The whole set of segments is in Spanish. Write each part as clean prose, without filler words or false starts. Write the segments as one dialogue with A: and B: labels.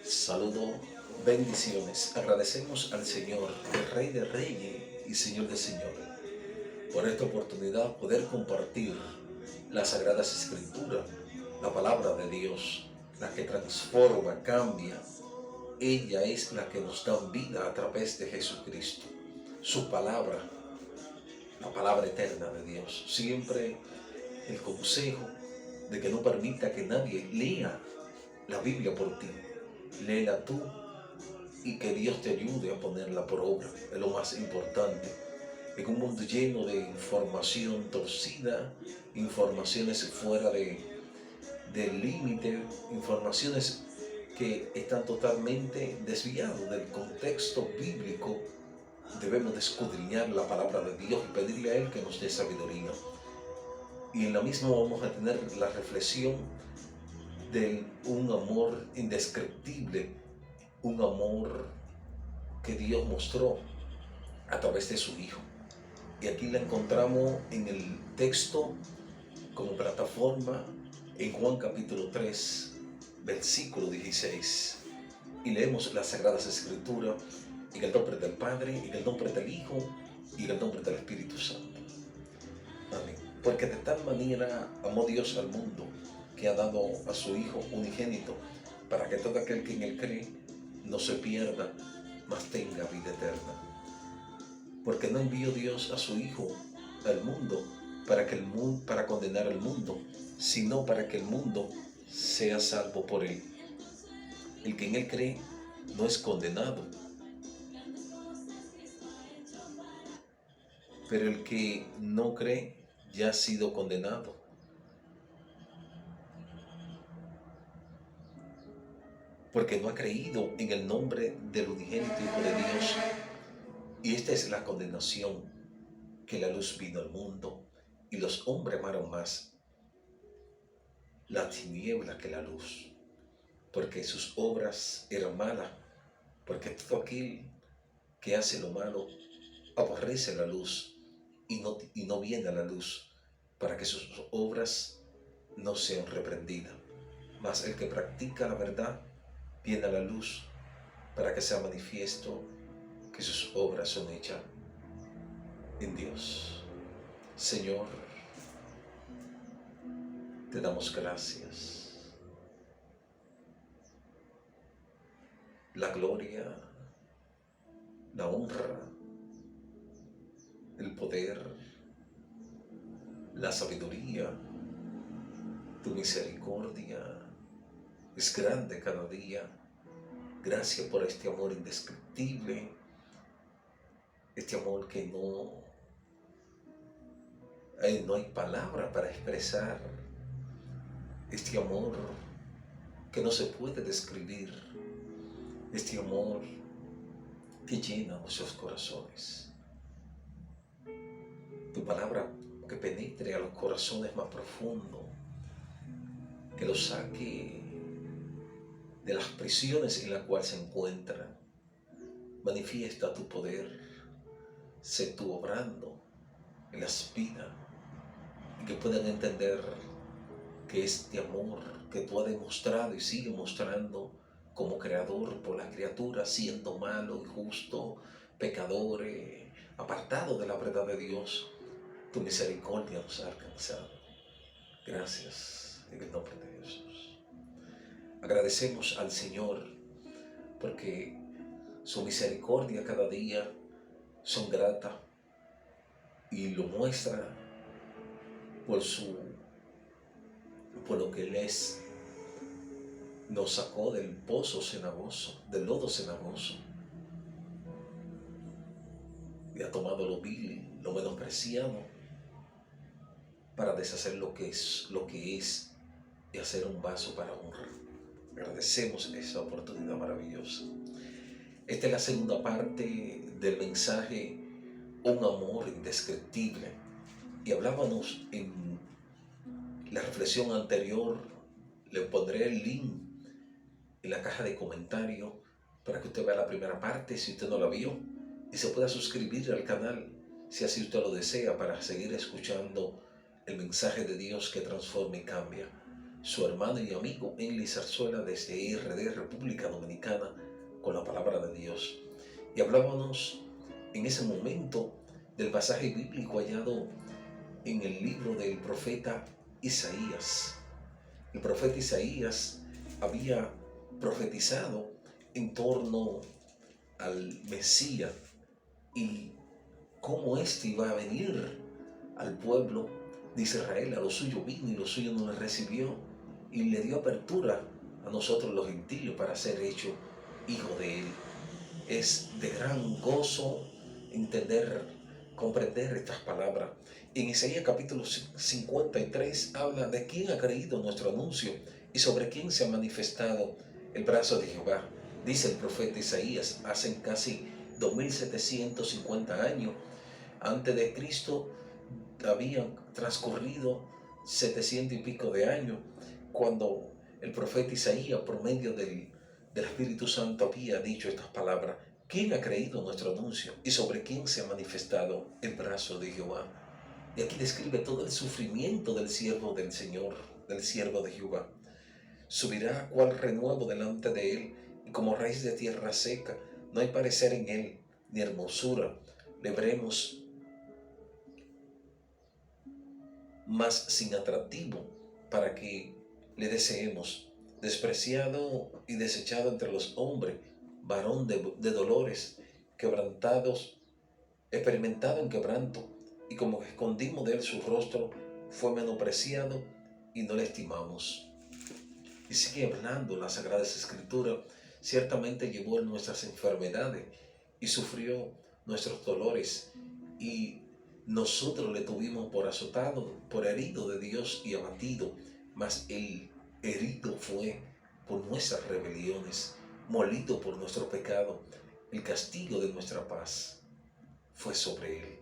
A: Saludo, bendiciones. Agradecemos al Señor, el Rey de Reyes y Señor de Señores, por esta oportunidad poder compartir las Sagradas Escrituras, la palabra de Dios, la que transforma, cambia. Ella es la que nos da vida a través de Jesucristo. Su palabra, la palabra eterna de Dios. Siempre el consejo de que no permita que nadie lea la Biblia por ti. Léela tú y que Dios te ayude a ponerla por obra. Es lo más importante. En un mundo lleno de información torcida, informaciones fuera del límite, informaciones que están totalmente desviadas del contexto bíblico, debemos de escudriñar la palabra de Dios y pedirle a Él que nos dé sabiduría. Y en la misma vamos a tener la reflexión de un amor indescriptible, un amor que Dios mostró a través de su Hijo. Y aquí la encontramos en el texto como plataforma en Juan capítulo 3, versículo 16. Y leemos las Sagradas Escrituras en el nombre del Padre, en el nombre del Hijo y en el nombre del Espíritu Santo. Amén. Porque de tal manera amó Dios al mundo que ha dado a su Hijo unigénito, para que todo aquel que en Él cree no se pierda, mas tenga vida eterna. Porque no envió Dios a su Hijo al mundo para condenar al mundo, sino para que el mundo sea salvo por Él. El que en Él cree no es condenado, pero el que no cree ya ha sido condenado, porque no ha creído en el nombre del unigénito Hijo de Dios. Y esta es la condenación, que la luz vino al mundo, y los hombres amaron más la tiniebla que la luz, porque sus obras eran malas, porque todo aquel que hace lo malo aborrece la luz y no viene a la luz, para que sus obras no sean reprendidas. Mas el que practica la verdad viene a la luz, para que sea manifiesto que sus obras son hechas en Dios. Señor, te damos gracias. La gloria, la honra, el poder, la sabiduría, tu misericordia es grande cada día. Gracias por este amor indescriptible, este amor que no hay palabra para expresar, este amor que no se puede describir, este amor que llena nuestros corazones. Tu palabra que penetre a los corazones más profundos, que los saque de las prisiones en las cuales se encuentran. Manifiesta tu poder, sé tú obrando en las vidas, y que puedan entender que este amor que tú has demostrado y sigue mostrando como creador por la criatura, siendo malo, injusto, pecadores, apartado de la verdad de Dios, tu misericordia nos ha alcanzado. Gracias en el nombre de Jesús. Agradecemos al Señor porque su misericordia cada día son gratas y lo muestra por lo que Él es. Nos sacó del pozo cenagoso, del lodo cenagoso, y ha tomado lo vil, lo menospreciado, para deshacer lo que es y hacer un vaso para honra. Agradecemos esa oportunidad maravillosa. Esta es la segunda parte del mensaje, un amor indescriptible. Y hablábamos en la reflexión anterior, le pondré el link en la caja de comentarios para que usted vea la primera parte si usted no la vio, y se pueda suscribir al canal si así usted lo desea, para seguir escuchando el mensaje de Dios que transforma y cambia. su hermano y amigo Enli Zarzuela desde RD, República Dominicana, con la palabra de Dios. Y hablábamos en ese momento del pasaje bíblico hallado en el libro del profeta Isaías. El profeta Isaías había profetizado en torno al Mesías y cómo éste iba a venir al pueblo de Israel. A lo suyo vino y lo suyo no le recibió, y le dio apertura a nosotros los gentiles para ser hecho hijo de él. Es de gran gozo comprender estas palabras. En Isaías capítulo 53 habla de quién ha creído nuestro anuncio y sobre quién se ha manifestado el brazo de Jehová. Dice el profeta Isaías, hace casi 2750 años antes de Cristo, habían transcurrido 700 y pico de años cuando el profeta Isaías, por medio del Espíritu Santo, había dicho estas palabras: ¿quién ha creído nuestro anuncio y sobre quién se ha manifestado el brazo de Jehová? Y aquí describe todo el sufrimiento del siervo del Señor, del siervo de Jehová. Subirá cual renuevo delante de él, y como raíz de tierra seca, no hay parecer en él, ni hermosura. Le veremos más sin atractivo para que le deseemos. Despreciado y desechado entre los hombres, varón de dolores, quebrantados, experimentado en quebranto, y como que escondimos de él su rostro, fue menospreciado y no le estimamos. Y sigue hablando las Sagradas Escrituras: ciertamente llevó él nuestras enfermedades y sufrió nuestros dolores, y nosotros le tuvimos por azotado, por herido de Dios y abatido, mas él herido fue por nuestras rebeliones, molido por nuestro pecado. El castigo de nuestra paz fue sobre él,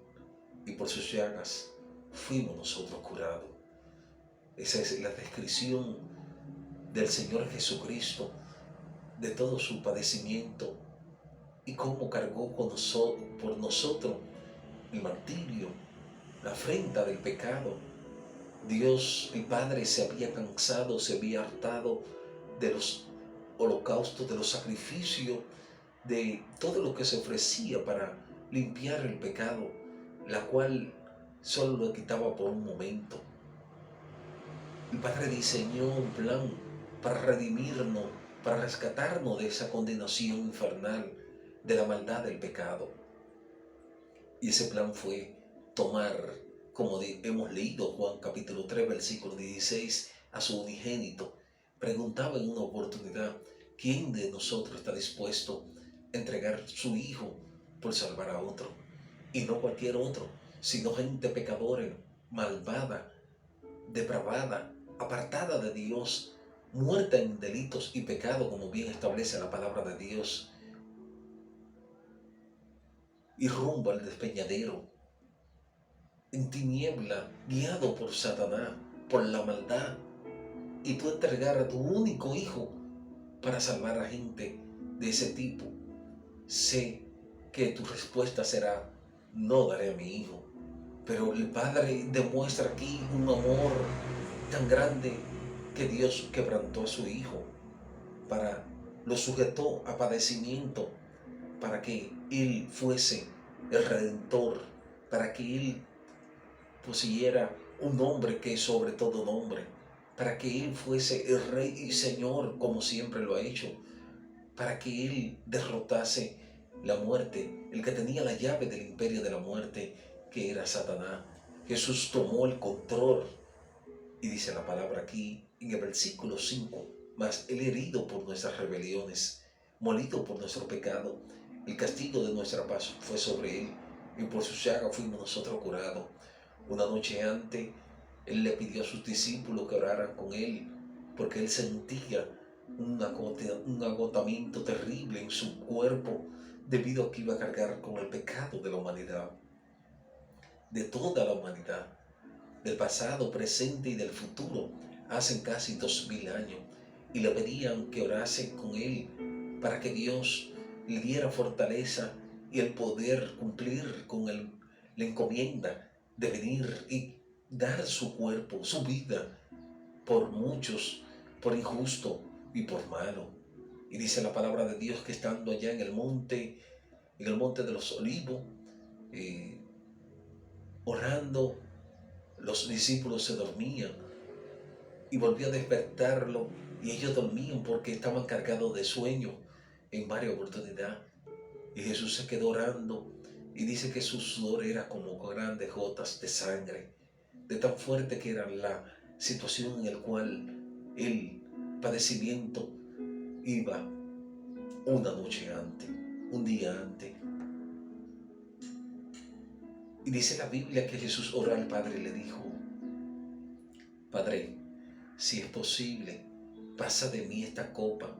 A: y por sus llagas fuimos nosotros curados. Esa es la descripción del Señor Jesucristo, de todo su padecimiento y cómo cargó por nosotros el martirio, la afrenta del pecado. Dios, el Padre, se había cansado, se había hartado de los holocaustos, de los sacrificios, de todo lo que se ofrecía para limpiar el pecado, la cual solo lo quitaba por un momento. El Padre diseñó un plan para redimirnos, para rescatarnos de esa condenación infernal, de la maldad del pecado. Y ese plan fue tomar, como hemos leído Juan capítulo 3, versículo 16, a su unigénito. Preguntaba en una oportunidad: ¿quién de nosotros está dispuesto a entregar su hijo por salvar a otro? Y no cualquier otro, sino gente pecadora, malvada, depravada, apartada de Dios, muerta en delitos y pecados, como bien establece la palabra de Dios, y rumbo al despeñadero, en tiniebla, guiado por Satanás, por la maldad, y tú entregar a tu único hijo para salvar a gente de ese tipo. Sé que tu respuesta será: no daré a mi hijo. Pero el Padre demuestra aquí un amor tan grande que Dios quebrantó a su hijo, lo sujetó a padecimiento, para que Él fuese el Redentor, para que Él poseyera un nombre que es sobre todo nombre, para que Él fuese el Rey y Señor como siempre lo ha hecho, para que Él derrotase la muerte, el que tenía la llave del imperio de la muerte, que era Satanás. Jesús tomó el control, y dice la palabra aquí en el versículo 5: mas Él herido por nuestras rebeliones, molido por nuestro pecado, el castigo de nuestra paz fue sobre Él, y por su llaga fuimos nosotros curados. Una noche antes, Él le pidió a sus discípulos que oraran con Él, porque Él sentía un agotamiento terrible en su cuerpo, debido a que iba a cargar con el pecado de la humanidad, de toda la humanidad, del pasado, presente y del futuro, hace casi 2000 años, y le pedían que orase con Él para que Dios le diera fortaleza y el poder cumplir con la encomienda de venir y dar su cuerpo, su vida, por muchos, por injusto y por malo. Y dice la palabra de Dios que estando allá en el monte de los olivos, eh, orando, los discípulos se dormían y volvió a despertarlo y ellos dormían porque estaban cargados de sueño en varias oportunidades. Y Jesús se quedó orando y dice que su sudor era como grandes gotas de sangre, de tan fuerte que era la situación en la cual el padecimiento iba una noche antes, un día antes. Y dice la Biblia que Jesús oró al Padre y le dijo: Padre, si es posible, pasa de mí esta copa,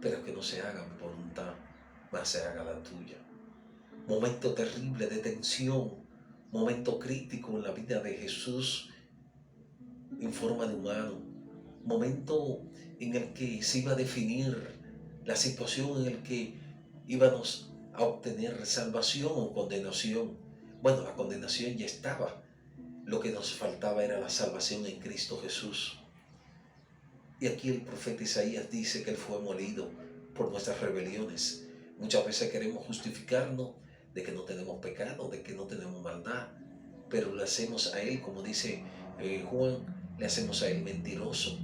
A: pero que no se haga mi voluntad, más se haga la tuya. Momento terrible de tensión, momento crítico en la vida de Jesús en forma de humano, momento en el que se iba a definir la situación en el que íbamos a obtener salvación o condenación. Bueno, la condenación ya estaba, lo que nos faltaba era la salvación en Cristo Jesús. Y aquí el profeta Isaías dice que Él fue molido por nuestras rebeliones. Muchas veces queremos justificarnos de que no tenemos pecado, de que no tenemos maldad, pero le hacemos a Él, como dice Juan, le hacemos a Él mentiroso.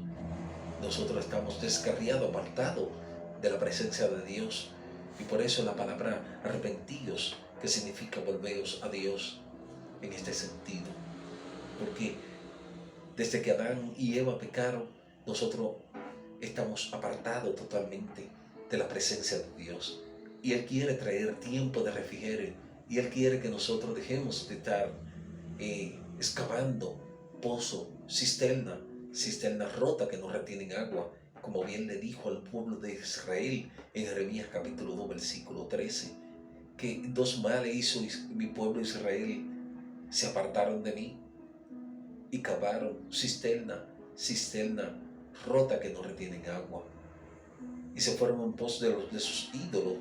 A: Nosotros estamos descarriados, apartados de la presencia de Dios. Y por eso la palabra arrepentidos, que significa volveos a Dios en este sentido. Porque desde que Adán y Eva pecaron, nosotros estamos apartados totalmente de la presencia de Dios. Y Él quiere traer tiempo de refrigerio. Y Él quiere que nosotros dejemos de estar excavando pozo, cisterna rota que no retienen agua, como bien le dijo al pueblo de Israel en Jeremías capítulo 2, versículo 13, que dos males hizo mi pueblo Israel: se apartaron de mí y cavaron cisterna rota que no retienen agua, y se fueron en pos de sus ídolos,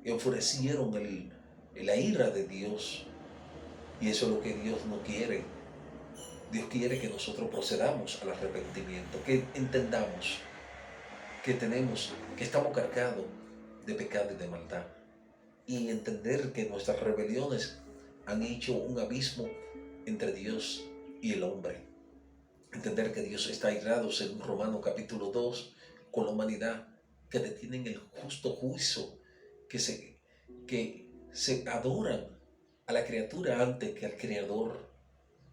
A: y enfurecieron la ira de Dios. Y eso es lo que Dios no quiere. Dios quiere que nosotros procedamos al arrepentimiento, que entendamos que estamos cargados de pecado y de maldad, y entender que nuestras rebeliones han hecho un abismo entre Dios y el hombre. Entender que Dios está airado, según Romanos capítulo 2, con la humanidad, que detienen el justo juicio, que se adoran a la criatura antes que al Creador,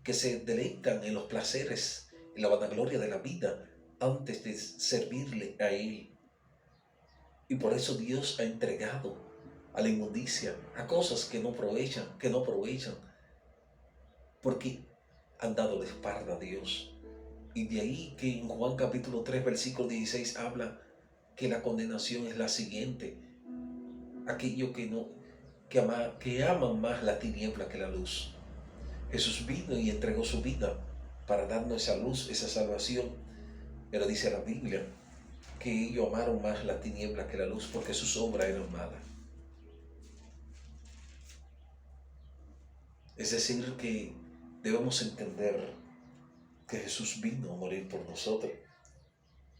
A: que se deleitan en los placeres, en la vanagloria de la vida, antes de servirle a Él. Y por eso Dios ha entregado a la inmundicia, a cosas que no aprovechan, porque han dado la espalda a Dios. Y de ahí que en Juan capítulo 3, versículo 16 habla que la condenación es la siguiente: aquellos que aman más la tiniebla que la luz. Jesús vino y entregó su vida para darnos esa luz, esa salvación. Pero dice la Biblia que ellos amaron más la tiniebla que la luz porque sus obras eran malas. Es decir, que debemos entender que Jesús vino a morir por nosotros.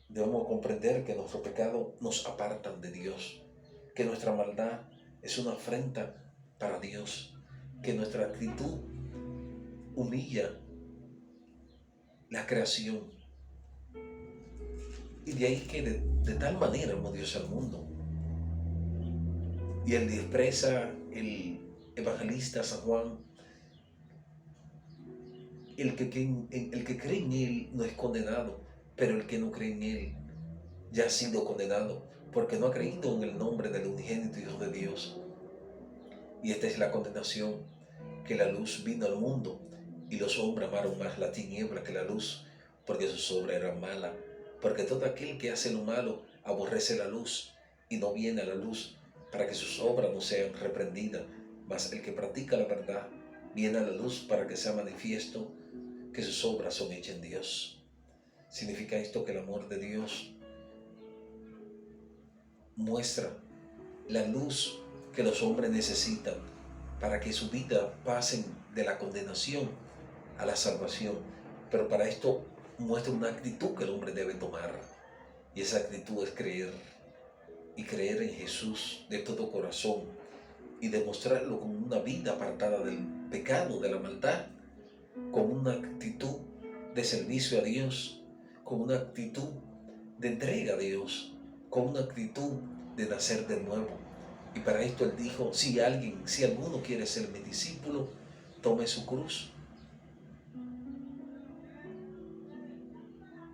A: Debemos comprender que nuestros pecados nos apartan de Dios, que nuestra maldad es una afrenta para Dios, que nuestra actitud humilla la creación. Y de ahí que de tal manera amó Dios al mundo. Y él expresa el evangelista San Juan: el que cree en Él no es condenado, pero el que no cree en Él ya ha sido condenado, porque no ha creído en el nombre del unigénito Hijo de Dios. Y esta es la condenación, que la luz vino al mundo, y los hombres amaron más la tiniebla que la luz, porque sus obras eran malas. Porque todo aquel que hace lo malo aborrece la luz, y no viene a la luz, para que sus obras no sean reprendidas. Mas el que practica la verdad viene a la luz, para que sea manifiesto que sus obras son hechas en Dios. Significa esto que el amor de Dios muestra la luz que los hombres necesitan para que su vida pasen de la condenación a la salvación. Pero para esto muestra una actitud que el hombre debe tomar. Y esa actitud es creer. Y creer en Jesús de todo corazón. Y demostrarlo con una vida apartada del pecado, de la maldad. Con una actitud de servicio a Dios. Con una actitud de entrega a Dios. Con una actitud de nacer de nuevo. Y para esto él dijo, si alguno quiere ser mi discípulo, tome su cruz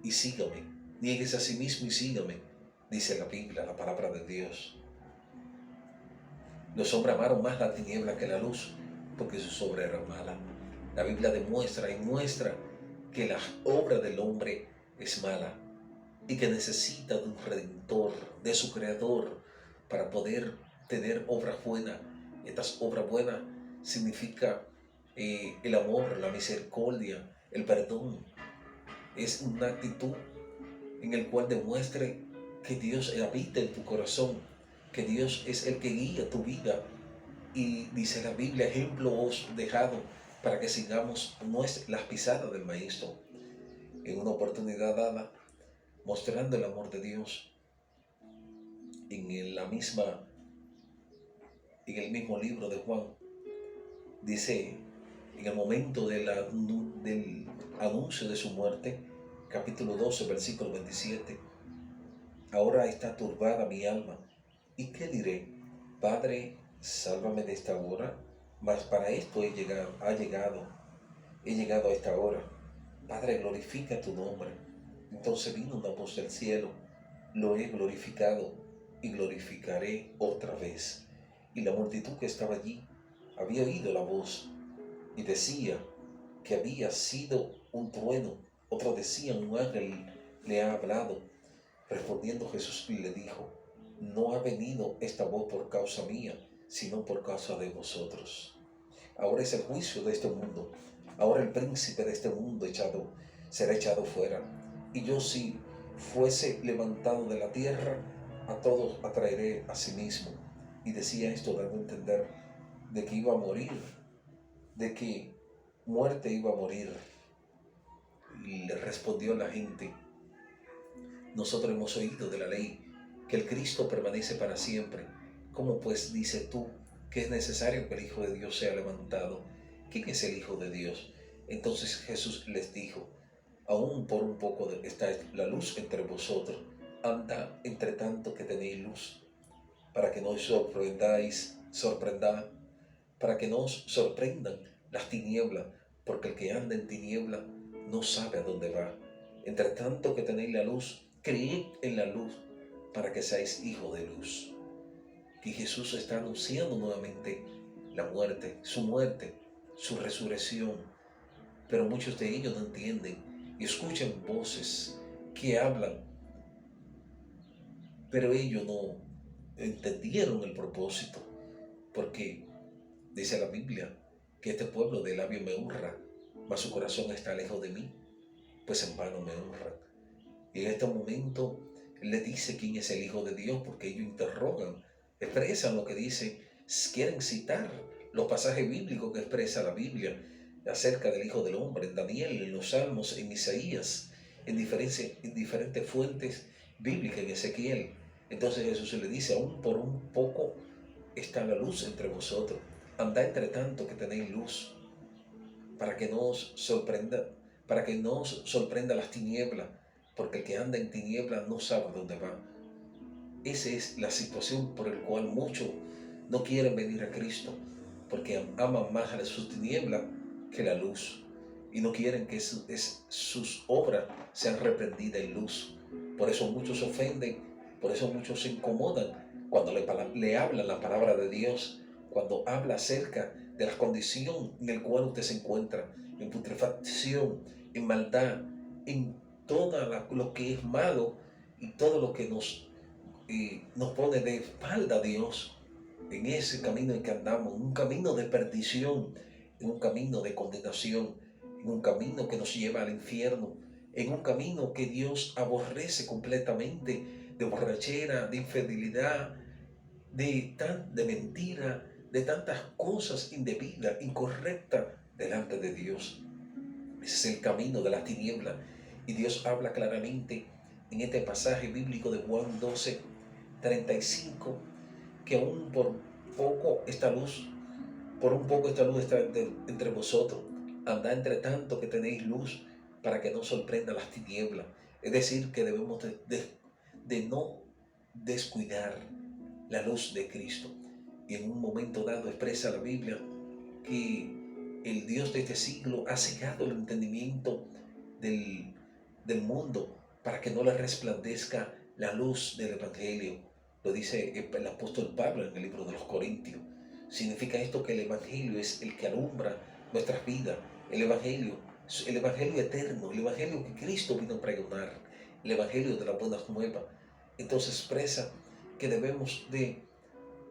A: y sígame. Niéguese a sí mismo y sígame, dice la Biblia, la palabra de Dios. Los hombres amaron más la tiniebla que la luz, porque sus obras eran malas. La Biblia demuestra y muestra que la obra del hombre es mala y que necesita de un redentor, de su creador, para poder tener obras buenas. Estas obras buenas significa el amor, la misericordia, el perdón. Es una actitud en el cual demuestre que Dios habita en tu corazón, que Dios es el que guía tu vida. Y dice la Biblia, ejemplo os dejado para que sigamos las pisadas del Maestro. En una oportunidad dada, mostrando el amor de Dios, en el mismo libro de Juan, dice, en el momento del anuncio de su muerte, capítulo 12, versículo 27, ahora está turbada mi alma, ¿y qué diré? Padre, sálvame de esta hora, mas para esto he llegado a esta hora. Padre, glorifica tu nombre. Entonces vino una voz del cielo, lo he glorificado y glorificaré otra vez. Y la multitud que estaba allí había oído la voz y decía que había sido un trueno. Otros decían, un ángel le ha hablado. Respondiendo Jesús le dijo, no ha venido esta voz por causa mía, sino por causa de vosotros. Ahora es el juicio de este mundo. Ahora el príncipe de este mundo será echado fuera. Y yo, si fuese levantado de la tierra, a todos atraeré a sí mismo. Y decía esto dando a entender de que iba a morir, de que muerte iba a morir. Y le respondió la gente, nosotros hemos oído de la ley que el Cristo permanece para siempre. ¿Cómo pues dices tú que es necesario que el Hijo de Dios sea levantado? ¿Quién es el Hijo de Dios? Entonces Jesús les dijo, aún por un poco está la luz entre vosotros. Andad entre tanto que tenéis luz, para que no os para que no os sorprendan las tinieblas, porque el que anda en tiniebla no sabe a dónde va. Entre tanto que tenéis la luz, creed en la luz, para que seáis hijos de luz. Que Jesús está anunciando nuevamente la muerte, su resurrección. Pero muchos de ellos no entienden y escuchan voces que hablan, pero ellos no entendieron el propósito, porque dice la Biblia que este pueblo de labio me honra, mas su corazón está lejos de mí, pues en vano me honran. Y en este momento Él le dice quién es el Hijo de Dios, porque ellos interrogan, expresan lo que dice, quieren citar los pasajes bíblicos que expresa la Biblia acerca del Hijo del Hombre, en Daniel, en los Salmos, en Isaías, en diferentes fuentes bíblicas, en Ezequiel. Entonces Jesús le dice, aún por un poco está la luz entre vosotros. Andad entre tanto que tenéis luz, para que no os sorprenda las tinieblas, porque el que anda en tinieblas no sabe dónde va. Esa es la situación por la cual muchos no quieren venir a Cristo, porque aman más a sus tinieblas que la luz, y no quieren que sus obras sean reprendidas en luz. Por eso muchos se ofenden, por eso muchos se incomodan cuando le hablan la palabra de Dios, cuando habla acerca de la condición en la cual usted se encuentra, en putrefacción, en maldad, en todo lo que es malo y todo lo que nos pone de espalda a Dios en ese camino en que andamos, en un camino de perdición, en un camino de condenación, en un camino que nos lleva al infierno, en un camino que Dios aborrece completamente, de borrachera, de infidelidad, de mentira, de tantas cosas indebidas, incorrectas delante de Dios. Ese es el camino de las tinieblas. Y Dios habla claramente en este pasaje bíblico de Juan 12:35, que aún por un poco esta luz está entre vosotros. Andad entre tanto que tenéis luz, para que no sorprenda las tinieblas. Es decir, que debemos de no descuidar la luz de Cristo. Y en un momento dado expresa la Biblia que el Dios de este siglo ha cegado el entendimiento del mundo para que no le resplandezca la luz del Evangelio. Lo dice el apóstol Pablo en el libro de los Corintios. Significa esto que el Evangelio es el que alumbra nuestras vidas. El Evangelio eterno, el Evangelio que Cristo vino a pregonar, el Evangelio de las buenas nuevas. Entonces expresa que debemos de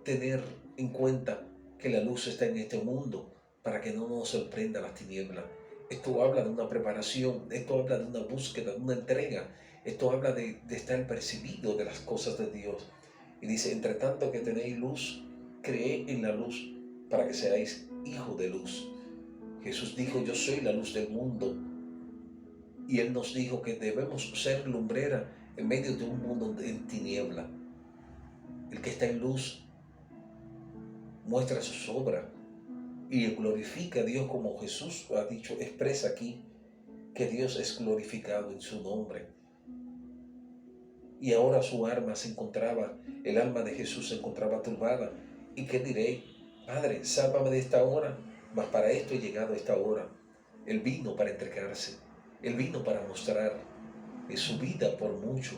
A: tener en cuenta que la luz está en este mundo para que no nos sorprenda las tinieblas. Esto habla de una preparación, esto habla de una búsqueda, de una entrega, esto habla de estar percibido de las cosas de Dios. Y dice, entre tanto que tenéis luz, creed en la luz para que seáis hijos de luz. Jesús dijo, yo soy la luz del mundo. Y Él nos dijo que debemos ser lumbrera en medio de un mundo en tiniebla. El que está en luz muestra sus obras y glorifica a Dios, como Jesús ha dicho, expresa aquí que Dios es glorificado en su nombre. Y ahora el alma de Jesús se encontraba turbada. ¿Y qué diré? Padre, sálvame de esta hora, mas para esto he llegado a esta hora. Él vino para entregarse, Él vino para mostrar su vida por mucho.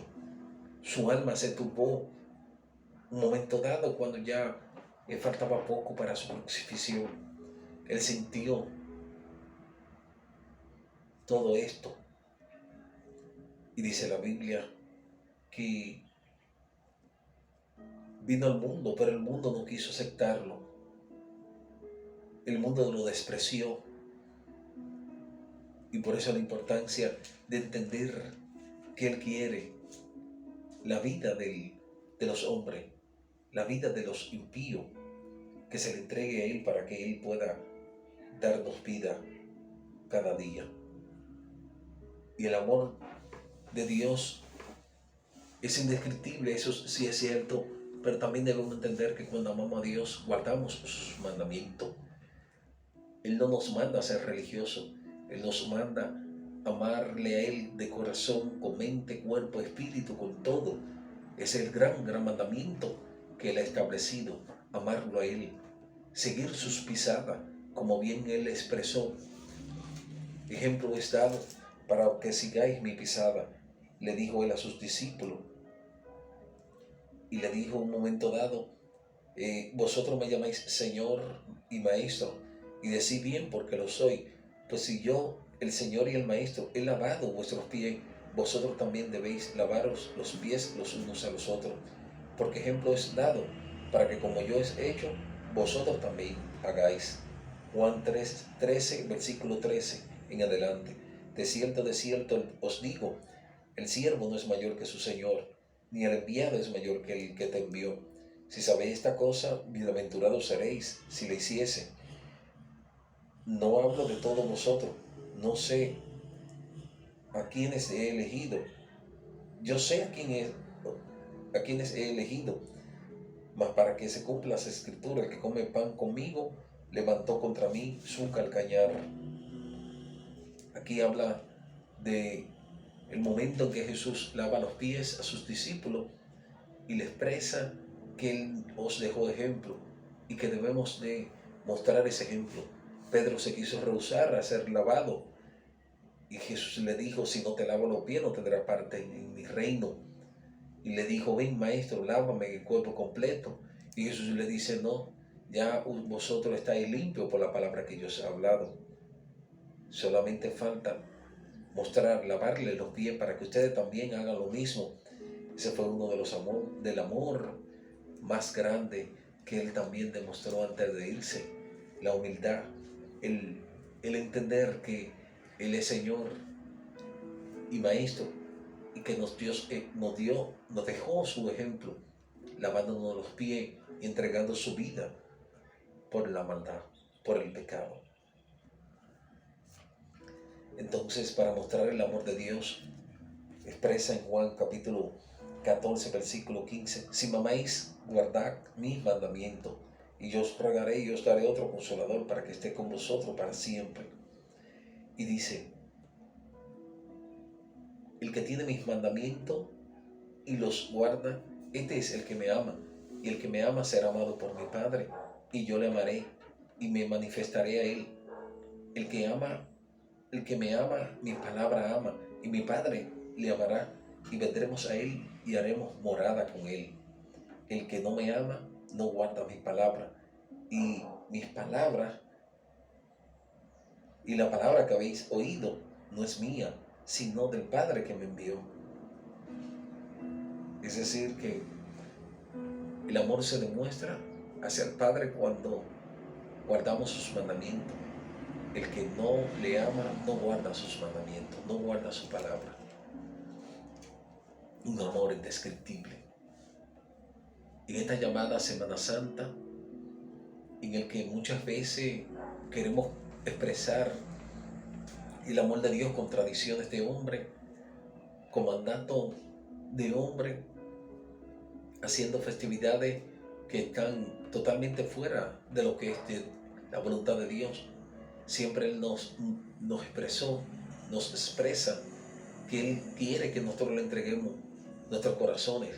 A: Su alma se turbó un momento dado cuando ya faltaba poco para su crucifixión. Él sintió todo esto. Y dice la Biblia que vino al mundo, pero el mundo no quiso aceptarlo. El mundo lo despreció. Y por eso la importancia de entender que Él quiere la vida de los hombres, la vida de los impíos, que se le entregue a Él para que Él pueda darnos vida cada día. Y el amor de Dios es indescriptible, eso sí es cierto, pero también debemos entender que cuando amamos a Dios, guardamos sus mandamientos. Él no nos manda a ser religiosos, Él nos manda a amarle a Él de corazón, con mente, cuerpo, espíritu, con todo. Es el gran mandamiento que Él ha establecido, amarlo a Él, seguir sus pisadas, como bien Él expresó. Ejemplo es dado para que sigáis mi pisada, le dijo Él a sus discípulos. Y le dijo un momento dado, vosotros me llamáis Señor y Maestro, y decís bien porque lo soy. Pues si yo, el Señor y el Maestro, he lavado vuestros pies, vosotros también debéis lavaros los pies los unos a los otros. Porque ejemplo es dado para que como yo he hecho, vosotros también hagáis. Juan 13, versículo 13 en adelante. De cierto os digo, el siervo no es mayor que su Señor, ni el enviado es mayor que el que te envió. Si sabéis esta cosa, bienaventurados seréis si la hiciese. No hablo de todos vosotros, no sé a quiénes he elegido. Yo sé a quienes he elegido, mas para que se cumpla las escrituras, el que come pan conmigo, levantó contra mí su calcañar. Aquí habla de el momento en que Jesús lava los pies a sus discípulos y le expresa que Él os dejó ejemplo y que debemos de mostrar ese ejemplo. Pedro se quiso rehusar a ser lavado y Jesús le dijo, si no te lavo los pies no tendrás parte en mi reino. Y le dijo, ven maestro, lávame el cuerpo completo. Y Jesús le dice, no, ya vosotros estáis limpios por la palabra que yo os he hablado. Solamente falta lavarle los pies para que ustedes también hagan lo mismo. Ese fue uno de los del amor más grande que Él también demostró antes de irse. La humildad, el entender que Él es Señor y Maestro y que nos dejó su ejemplo, lavándonos los pies y entregando su vida por la maldad, por el pecado. Entonces, para mostrar el amor de Dios, expresa en Juan capítulo 14, versículo 15, si me amáis, guardad mis mandamientos, y yo os rogaré y os daré otro consolador para que esté con vosotros para siempre. Y dice, el que tiene mis mandamientos y los guarda, este es el que me ama, y el que me ama será amado por mi Padre, y yo le amaré y me manifestaré a él. El que me ama, mi palabra ama, y mi Padre le amará, y vendremos a él y haremos morada con él. El que no me ama, no guarda mi palabra, y mis palabras, y la palabra que habéis oído, no es mía, sino del Padre que me envió. Es decir, que el amor se demuestra hacia el Padre cuando guardamos sus mandamientos. El que no le ama no guarda sus mandamientos, no guarda su palabra. Un amor indescriptible. En esta llamada Semana Santa, en el que muchas veces queremos expresar el amor de Dios con tradiciones de hombre, con mandato de hombre, haciendo festividades que están totalmente fuera de lo que es la voluntad de Dios. Siempre Él nos expresa que Él quiere que nosotros le entreguemos nuestros corazones.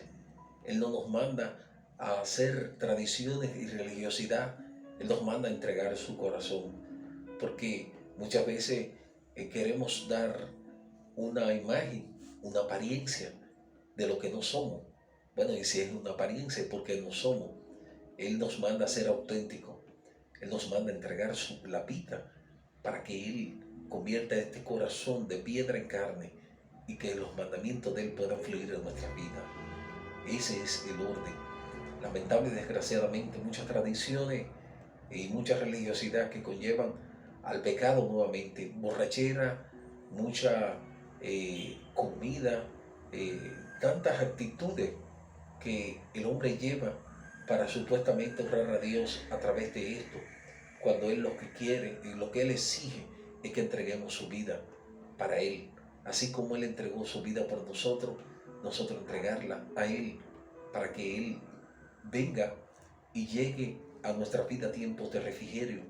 A: Él no nos manda a hacer tradiciones y religiosidad, Él nos manda a entregar su corazón, porque muchas veces queremos dar una imagen, una apariencia de lo que no somos. Bueno, y si es una apariencia, porque no somos. Él nos manda a ser auténticos, Él nos manda a entregar la vida para que Él convierta este corazón de piedra en carne y que los mandamientos de Él puedan fluir en nuestra vida. Ese es el orden. Lamentable y desgraciadamente muchas tradiciones y mucha religiosidad que conllevan al pecado nuevamente, borrachera, mucha comida, tantas actitudes que el hombre lleva para supuestamente honrar a Dios a través de esto, cuando Él lo que quiere y lo que Él exige es que entreguemos su vida para Él. Así como Él entregó su vida por nosotros, nosotros entregarla a Él para que Él venga y llegue a nuestra vida tiempos de refrigerio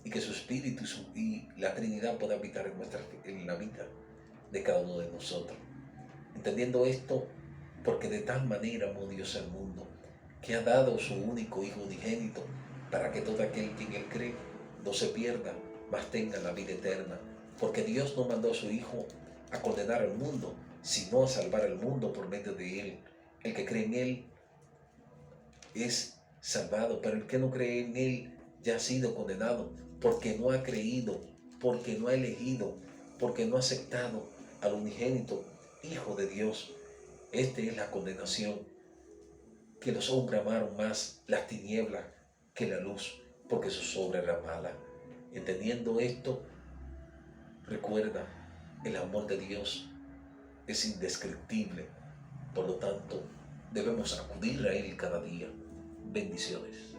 A: y que su Espíritu y la Trinidad pueda habitar en la vida de cada uno de nosotros. Entendiendo esto, porque de tal manera amó Dios al mundo, que ha dado su único Hijo unigénito, para que todo aquel que en Él cree no se pierda, mas tenga la vida eterna. Porque Dios no mandó a su Hijo a condenar al mundo, sino a salvar al mundo por medio de Él. El que cree en Él es salvado, pero el que no cree en Él ya ha sido condenado, porque no ha creído, porque no ha elegido, porque no ha aceptado al unigénito Hijo de Dios. Esta es la condenación, que los hombres amaron más las tinieblas que la luz, porque sus obras eran malas. Entendiendo esto, recuerda, el amor de Dios es indescriptible, por lo tanto, debemos acudir a Él cada día. Bendiciones.